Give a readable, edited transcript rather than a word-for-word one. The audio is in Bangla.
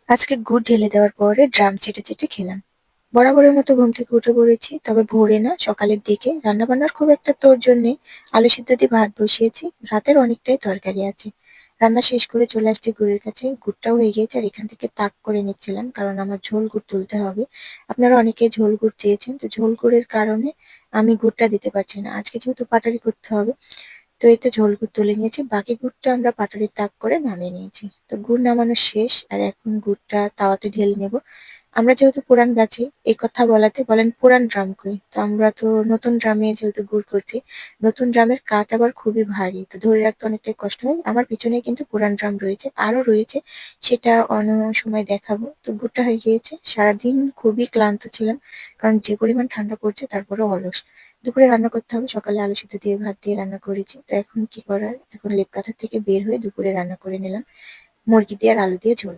আজকে গুড় ঢেলে দেওয়ার পরে ড্রাম চেটে চেটে খেলাম। বরাবরের মতো ঘুম থেকে উঠে পড়েছি, তবে ভোরে না, সকালের দিকে। রান্নাবান্নার খুব একটা তোড়জোড় নেই। আলু সিদ্ধ দিয়ে ভাত বসিয়েছি, রাতের অনেকটাই তরকারি আছে। রান্না শেষ করে চলে আসছি গুড়ের কাছে, গুড়টাও হয়ে গিয়েছে আর এখান থেকে তাক করে নিচ্ছিলাম, কারণ আমার ঝোল গুড় তুলতে হবে। আপনারা অনেকে ঝোল গুড় চেয়েছেন, তো ঝোল গুড়ের কারণে আমি গুড়টা দিতে পারছি না। আজকে যেহেতু পাটারি করতে হবে, তো এই তো ঝোল গুড় তুলে নিয়েছি, বাকি গুড়টা আমরা পাটালির তাক করে নামিয়ে নিয়েছি। তো গুড় নামানো শেষ, আর এখন গুড়টা তাওয়াতে ঢেলে নেব। আমরা যেহেতু পুরান গাছি, এই কথা বলাতে বলেন পুরান ড্রাম কই, তো আমরা তো নতুন ড্রামে যেহেতু গুড় করছি। নতুন ড্রামের কাঠ আবার খুবই ভারী, তো ধরে রাখতে অনেকটাই কষ্ট হয়। আমার পিছনে কিন্তু পুরান ড্রাম রয়েছে, আরো রয়েছে, সেটা অন্য সময় দেখাবো। তো গুড়টা হয়ে গিয়েছে। সারাদিন খুবই ক্লান্ত ছিলাম, কারণ যে পরিমাণ ঠান্ডা পড়ছে, তারপরেও অলস। দুপুরে রান্না করতে হবে, সকালে আলু সিদ্ধ দিয়ে ভাত দিয়ে রান্না করেছি। তো এখন কি করার, এখন লেপ কাঁথা থেকে বের হয়ে দুপুরে রান্না করে নিলাম, মুরগি দিয়ে আর আলু দিয়ে ঝোল।